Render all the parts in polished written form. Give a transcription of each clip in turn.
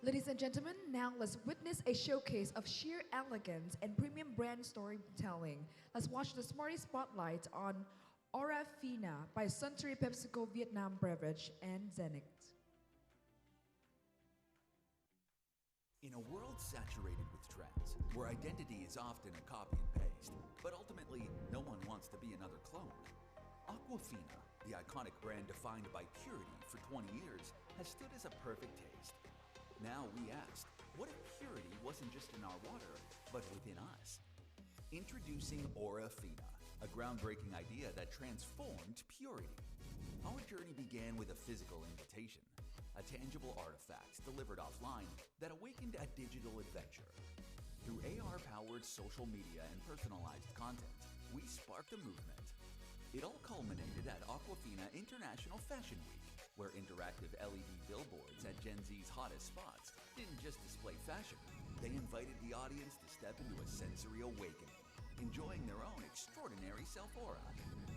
Ladies and gentlemen, now let's witness a showcase of sheer elegance and premium brand storytelling. Let's watch the Smarty Spotlight on Aura Fina by Suntory PepsiCo Vietnam Beverage and Zenith. In a world saturated with trends, where identity is often a copy and paste, but ultimately no one wants to be another clone, Aquafina, the iconic brand defined by purity for 20 years, has stood as a perfect taste. Now we ask, what if purity wasn't just in our water, but within us? Introducing Aura Fina, a groundbreaking idea that transformed purity. Our journey began with a physical invitation, a tangible artifact delivered offline that awakened a digital adventure. Through AR-powered social media and personalized content, we sparked a movement. It all culminated at Aquafina International Fashion Week, where interactive LED billboards at Gen Z's hottest spots didn't just display fashion, they invited the audience to step into a sensory awakening, enjoying their own extraordinary self-aura.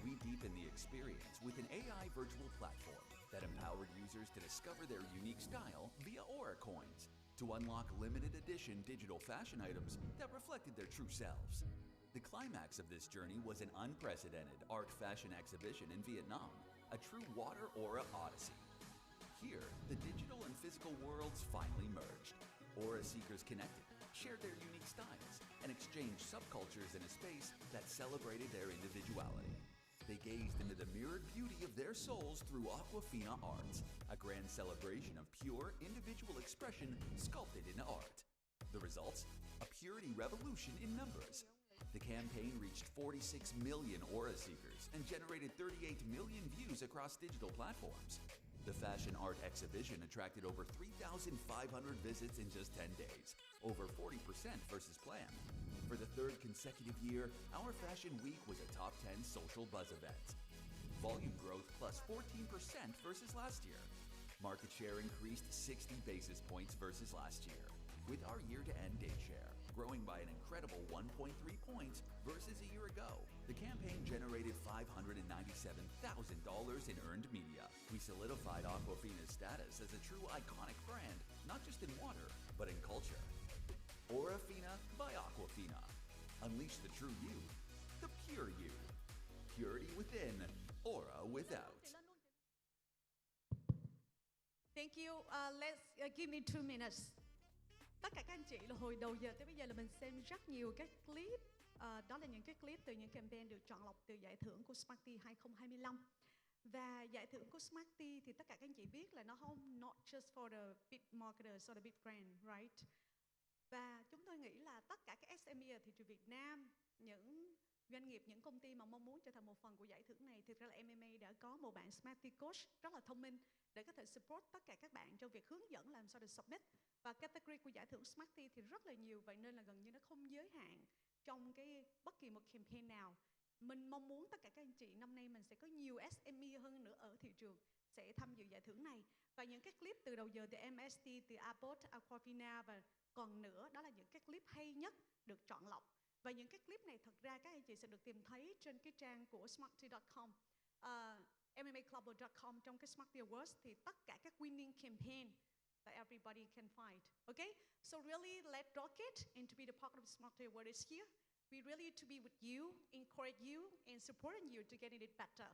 We deepened the experience with an AI virtual platform that empowered users to discover their unique style via Aura coins, to unlock limited edition digital fashion items that reflected their true selves. The climax of this journey was an unprecedented art fashion exhibition in Vietnam, a true water aura odyssey. Here, the digital and physical worlds finally merged. Aura seekers connected, shared their unique styles, and exchanged subcultures in a space that celebrated their individuality. They gazed into the mirrored beauty of their souls through Aquafina Arts, a grand celebration of pure, individual expression sculpted into art. The results? A purity revolution in numbers. The campaign reached 46 million Aura seekers and generated 38 million views across digital platforms. The fashion art exhibition attracted over 3,500 visits in just 10 days, over 40% versus plan. For the third consecutive year, our Fashion Week was a top 10 social buzz event. Volume growth plus 14% versus last year. Market share increased 60 basis points versus last year, with our year-to-end date share growing by an incredible 1.3 points versus a year ago. The campaign generated $597,000 in earned media. We solidified Aquafina's status as a true iconic brand, not just in water, but in culture. Aura Fina by Aquafina. Unleash the true you, the pure you. Purity within, aura without. Thank you. Let's give me 2 minutes. Tất cả các anh chị là hồi đầu giờ tới bây giờ là mình xem rất nhiều các clip. Đó là những cái clip từ những campaign được chọn lọc từ giải thưởng của Smarty 2025. Và giải thưởng của Smarty thì tất cả các anh chị biết là nó không not just for the big marketers or the big brand, right? Và chúng tôi nghĩ là tất cả các SME ở thị trường Việt Nam, những doanh nghiệp, những công ty mà mong muốn trở thành một phần của giải thưởng này, thực ra là MMA đã có một bạn Smarty Coach rất là thông minh để có thể support tất cả các bạn trong việc hướng dẫn làm sao để submit. Và category của giải thưởng Smarty thì rất là nhiều, vậy nên là gần như nó không giới hạn trong cái bất kỳ một campaign nào. Mình mong muốn tất cả các anh chị năm nay mình sẽ có nhiều SME hơn nữa ở thị trường sẽ tham dự giải thưởng này. Và những cái clip từ đầu giờ từ MST, từ Abbott, Aquafina và còn nữa, đó là những cái clip hay nhất được chọn lọc. Và những cái clip này thật ra các anh chị sẽ được tìm thấy trên cái trang của smarty.com, mmaclubber.com. Trong cái Smarty Awards thì tất cả các winning campaign that everybody can find. Okay? So really, let's rock it and to be the part of Smarty Award is here. We really to be with you, encourage you, and supporting you to getting it better.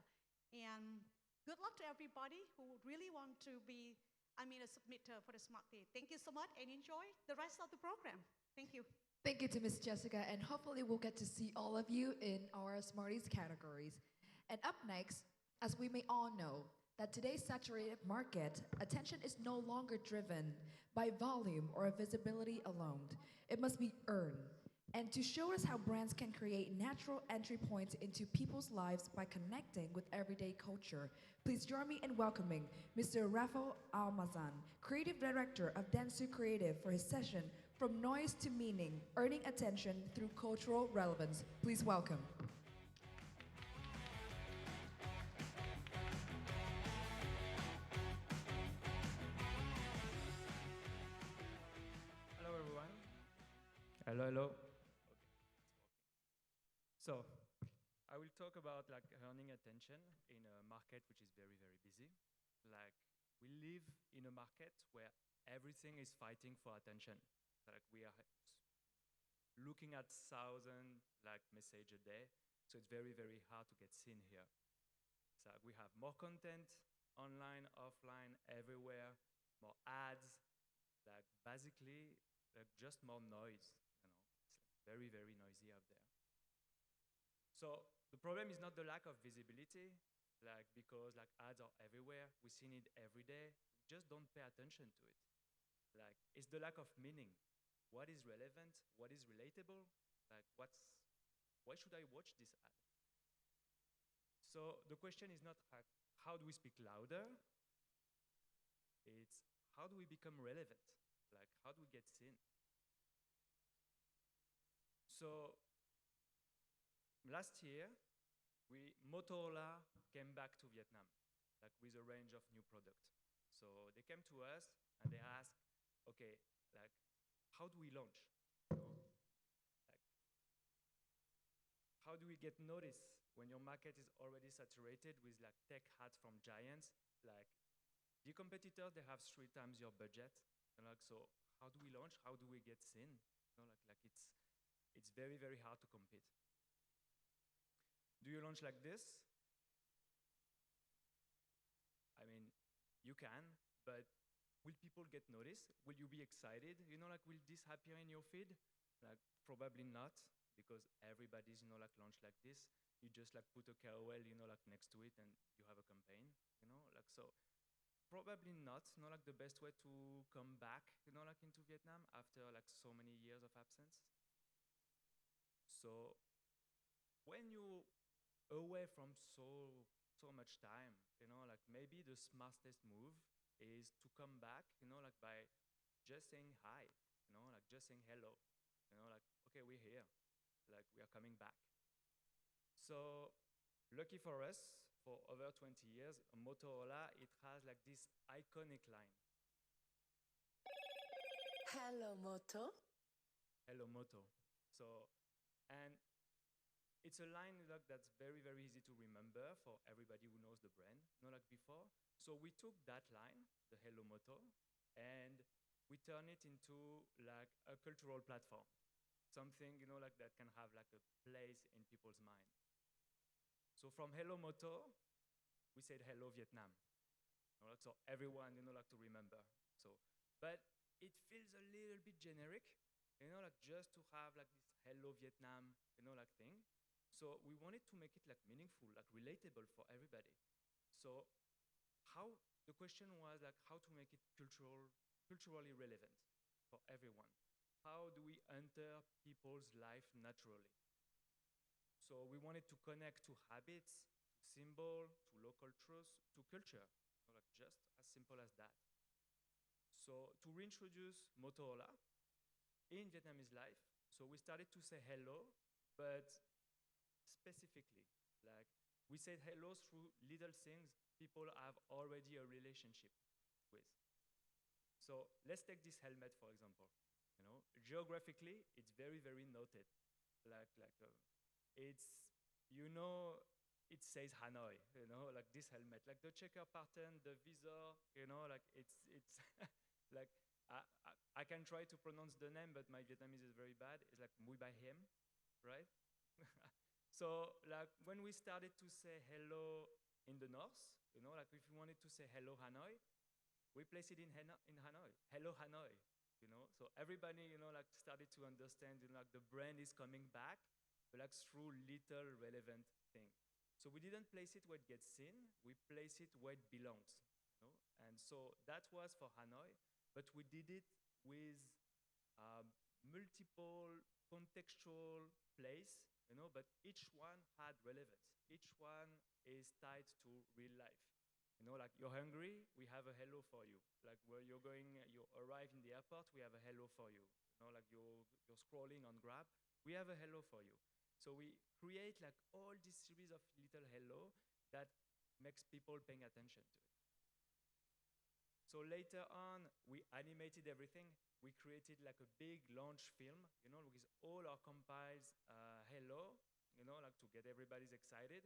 And good luck to everybody who really want to be, a submitter for the Smarty. Thank you so much and enjoy the rest of the program. Thank you. Thank you to Miss Jessica, and hopefully we'll get to see all of you in our Smarties categories. And up next, as we may all know, that today's saturated market, attention is no longer driven by volume or visibility alone. It must be earned. And to show us how brands can create natural entry points into people's lives by connecting with everyday culture, please join me in welcoming Mr. Rafael Almazan, Creative Director of Dentsu Creative, for his session From Noise to Meaning, Earning Attention Through Cultural Relevance. Please welcome. Hello, hello. Okay, it's working. So, I will talk about earning attention in a market which is very, very busy. We live in a market where everything is fighting for attention. Like we are looking at 1,000 like message a day, so it's very, very hard to get seen here. So we have more content online, offline, everywhere, more ads, like basically like just more noise, It's like very, very noisy out there. So the problem is not the lack of visibility, like because like ads are everywhere, we see it every day, we just don't pay attention to it. Like it's the lack of meaning. What is relevant? What is relatable? Like why should I watch this ad? So the question is not how do we speak louder? It's how do we become relevant? Like how do we get seen? So last year, Motorola came back to Vietnam, like with a range of new products. So they came to us and they asked, okay, like how do we launch? You know? Like how do we get noticed when your market is already saturated with like tech hats from giants? Like the competitors, they have 3 times your budget. And like so, how do we launch? How do we get seen? Like it's very, very hard to compete. Do you launch like this? I mean, you can, but will people get noticed? Will you be excited? Like will this appear in your feed? Like probably not, because everybody's, like launched like this. You just like put a KOL, like next to it and you have a campaign, like so. Probably not, like the best way to come back, like into Vietnam after like so many years of absence. So when you away from so much time, like maybe the smartest move is to come back, like by just saying hi, like just saying hello, like okay, we're here, like we are coming back. So lucky for us, for over 20 years, Motorola, it has like this iconic line. Hello, Moto. Hello, Moto. So, and it's a line like that's very, very easy to remember for everybody who knows the brand, not like before. So we took that line, the Hello Moto, and we turn it into like a cultural platform, something like that can have like a place in people's mind. So from Hello Moto, we said Hello Vietnam, like, so everyone like to remember. So, but it feels a little bit generic, like just to have like this Hello Vietnam, like thing. So we wanted to make it like meaningful, like relatable for everybody. So the question was like how to make it culturally relevant for everyone. How do we enter people's life naturally? So we wanted to connect to habits, to symbol, to local truths, to culture, like just as simple as that. So to reintroduce Motorola in Vietnamese life, so we started to say hello, but specifically, like we said hello through little things people have already a relationship with. So let's take this helmet for example. Geographically, it's very, very noted. It's it says Hanoi. Like this helmet, like the checker pattern, the visor. Like it's like I can try to pronounce the name, but my Vietnamese is very bad. It's like Mui Bai Hiem, right? So like when we started to say hello in the north, like if we wanted to say hello Hanoi, we place it in Hanoi. Hello Hanoi, So everybody, like started to understand, like the brand is coming back, but like through little relevant thing. So we didn't place it where it gets seen, we place it where it belongs, And so that was for Hanoi, but we did it with multiple contextual place, but each one had relevance. Each one is tied to real life. Like you're hungry, we have a hello for you. Like where you're going, you arrive in the airport, we have a hello for you. Like you're scrolling on Grab, we have a hello for you. So we create like all this series of little hello that makes people paying attention to it. So later on, we animated everything. We created like a big launch film, with all our compiles hello, like to get everybody's excited.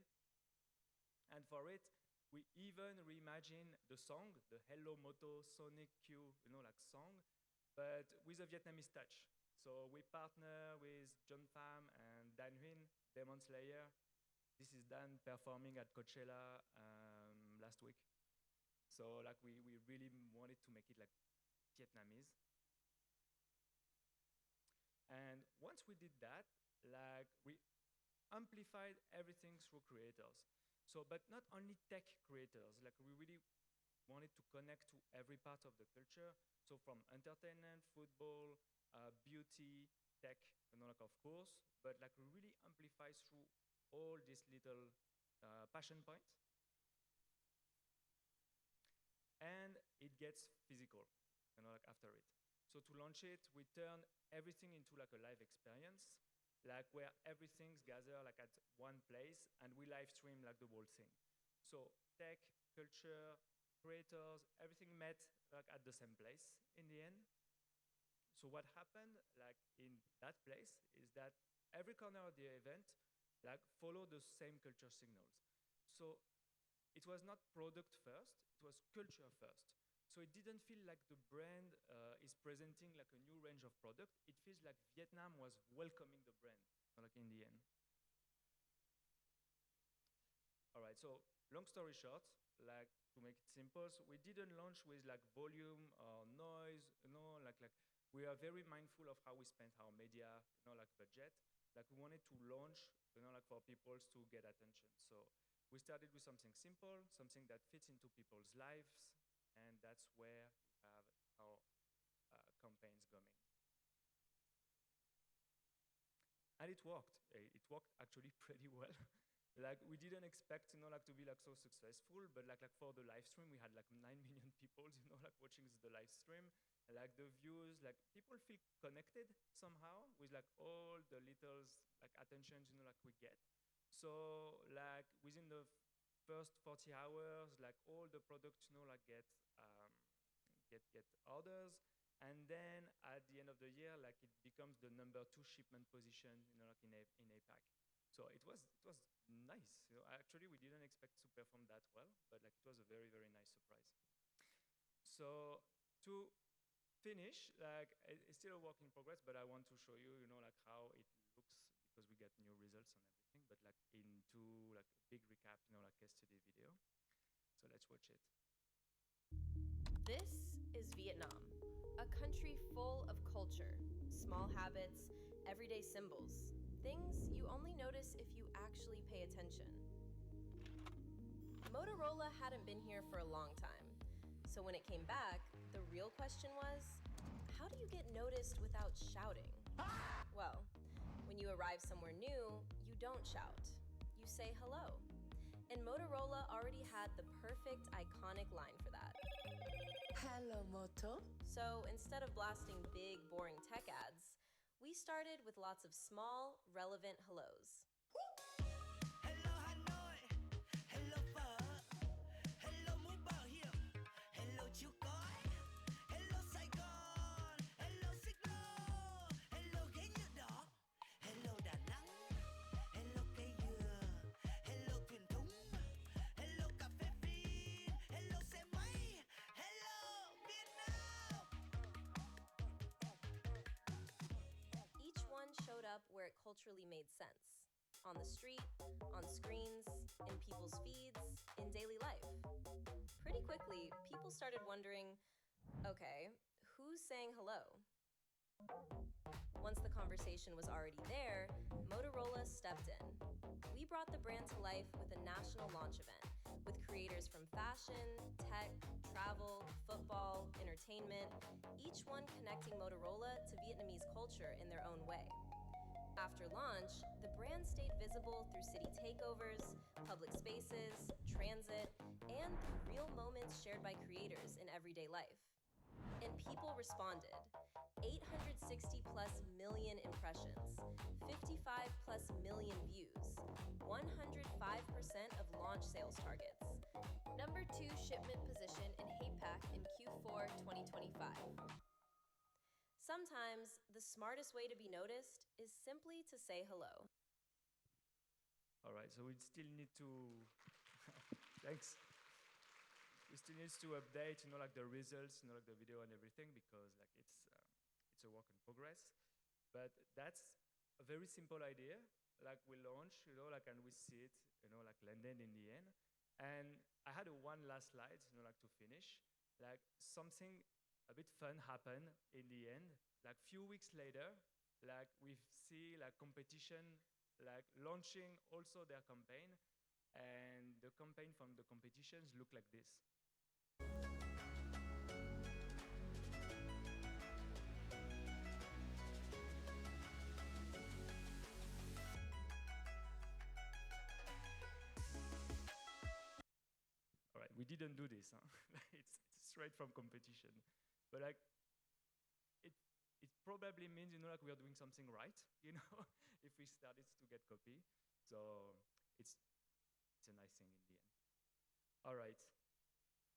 And for it, We even reimagine the song, the Hello Moto Sonic Q, like song, but with a Vietnamese touch. So we partner with John Pham and Dan Huynh, Demon Slayer. This is Dan performing at Coachella last week. So like we really wanted to make it like Vietnamese. And once we did that, like we amplified everything through creators. So, but not only tech creators, like we really wanted to connect to every part of the culture. So from entertainment, football, beauty, tech, like of course, but like we really amplify through all these little passion points. And it gets physical, like after it. So to launch it, we turn everything into like a live experience, like where everything's gathered like at one place, and we live stream like the whole thing. So tech, culture, creators, everything met like at the same place in the end. So what happened like in that place is that every corner of the event like follow the same culture signals. So it was not product first, it was culture first. So it didn't feel like the brand is presenting like a new range of product. It feels like Vietnam was welcoming the brand, like in the end. All right, so long story short, like to make it simple, so we didn't launch with like volume or noise, like we are very mindful of how we spend our media, like budget. Like we wanted to launch, like for people to get attention. So we started with something simple, something that fits into people's lives, and that's where we have our campaigns coming. And it worked. It worked actually pretty well. Like we didn't expect, like to be like so successful, but like for the live stream, we had like 9 million people, like watching the live stream. Like the views, like people feel connected somehow with like all the little like attentions, like we get. So like within the first 40 hours, like all the products, like get orders, and then at the end of the year, like it becomes the #2 shipment position, like in APAC. So it was nice. Actually, we didn't expect to perform that well, but like it was a very very nice surprise. So to finish, like it's still a work in progress, but I want to show you, like how it looks because we get new results on everything. But like into like a big recap, like case study video. So let's watch it. This is Vietnam, a country full of culture, small habits, everyday symbols, things you only notice if you actually pay attention. Motorola hadn't been here for a long time, so when it came back, the real question was, how do you get noticed without shouting? Well, when you arrive somewhere new, you don't shout. You say hello. And Motorola already had the perfect iconic line for that. Hello, Moto. So instead of blasting big, boring tech ads, we started with lots of small, relevant hellos. Hello Hanoi, hello Phở, hello Mũi Bò Hiểm, hello Chiếu Cói, hello Sài Gòn, hello Xích Lô, hello Ghế Nhựa Đỏ, hello Đà Nẵng, hello Cây Dừa, hello Thuyền Thúng, hello Cà Phê Phin, hello Xe Máy, hello Việt Nam. Each one showed up where it culturally made sense. On the street, on screens, in people's feeds, in daily life. Pretty quickly, people started wondering, okay, who's saying hello? Once the conversation was already there, Motorola stepped in. We brought the brand to life with a national launch event, with creators from fashion, tech, travel, football, entertainment, each one connecting Motorola to Vietnamese culture in their own way. After launch, the brand stayed visible through city takeovers, public spaces, transit, and through real moments shared by creators in everyday life. And people responded. 860 plus million impressions, 55 plus million views, 105% of launch sales targets. #2 shipment position in HAPAC in Q4 2025. Sometimes, the smartest way to be noticed is simply to say hello. All right, so we still need to, thanks. we still need to update, like the results, like the video and everything, because like it's a work in progress. But that's a very simple idea. Like we launch, like and we see it, like landed in the end. And I had one last slide, like to finish. Like something a bit fun happened in the end. Like few weeks later, like we see like competition, like launching also their campaign, and the campaign from the competitions look like this. All right, we didn't do this, huh? it's straight from competition, but like it probably means like we are doing something right, if we started to get copy. So it's a nice thing in the end. All right,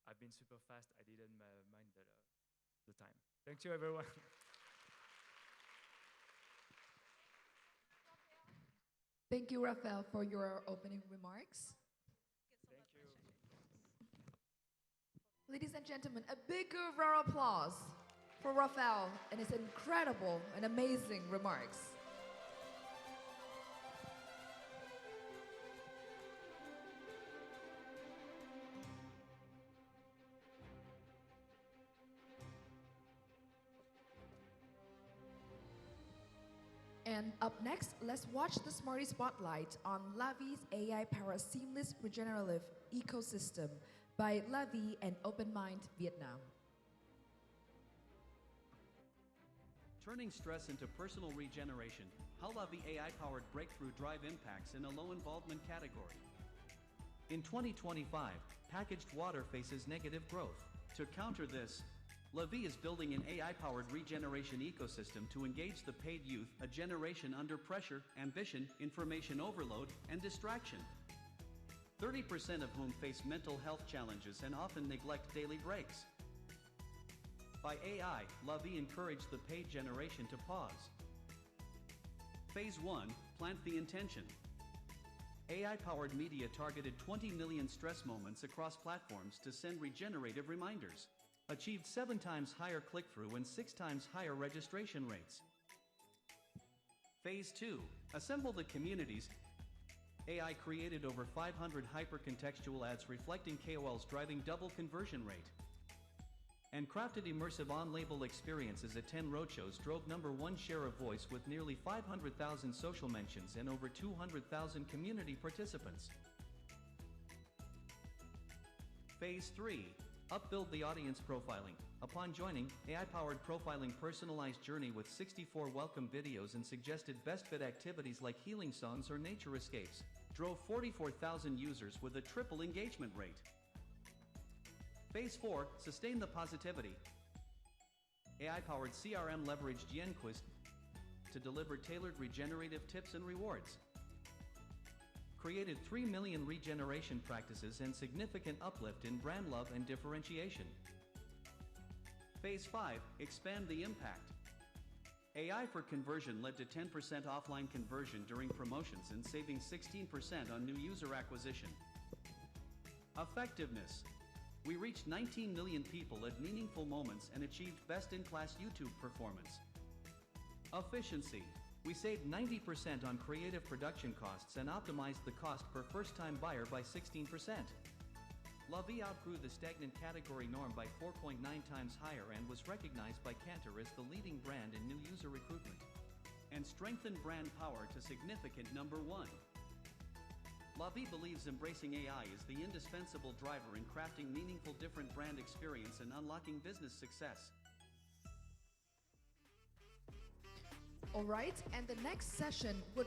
I've been super fast. I didn't mind the time. Thank you, everyone. Thank you, Raphael, for your opening remarks. Thank you. Ladies and gentlemen, a big round of applause for Raphael and his incredible and amazing remarks. And up next, let's watch the Smarty Spotlight on Lavi's AI-powered seamless regenerative ecosystem by Lavi and Open Mind Vietnam. Turning stress into personal regeneration, how Lavi AI-powered breakthrough drive impacts in a low-involvement category. In 2025, packaged water faces negative growth. To counter this, Lavi is building an AI-powered regeneration ecosystem to engage the paid youth, a generation under pressure, ambition, information overload, and distraction. 30% of whom face mental health challenges and often neglect daily breaks. By AI, Lavi encouraged the paid generation to pause. Phase 1, plant the intention. AI-powered media targeted 20 million stress moments across platforms to send regenerative reminders. Achieved 7 times higher click-through and 6 times higher registration rates. Phase 2, assemble the communities. AI created over 500 hyper-contextual ads reflecting KOLs, driving double conversion rate. And crafted immersive on-label experiences at 10 roadshows, drove #1 share of voice with nearly 500,000 social mentions and over 200,000 community participants. Phase 3, upbuild the audience profiling. Upon joining, AI-powered profiling personalized journey with 64 welcome videos and suggested best fit activities like healing songs or nature escapes. Drove 44,000 users with a triple engagement rate. Phase 4, sustain the positivity. AI-powered CRM leveraged YenQuist to deliver tailored regenerative tips and rewards. Created 3 million regeneration practices and significant uplift in brand love and differentiation. Phase 5, expand the impact. AI for conversion led to 10% offline conversion during promotions and saving 16% on new user acquisition. Effectiveness. We reached 19 million people at meaningful moments and achieved best-in-class YouTube performance. Efficiency. We saved 90% on creative production costs and optimized the cost per first-time buyer by 16%. Lavi outgrew the stagnant category norm by 4.9 times higher and was recognized by Kantar as the leading brand in new user recruitment. And strengthened brand power to significant #1. Lavi believes embracing AI is the indispensable driver in crafting meaningful different brand experience and unlocking business success. All right, and the next session will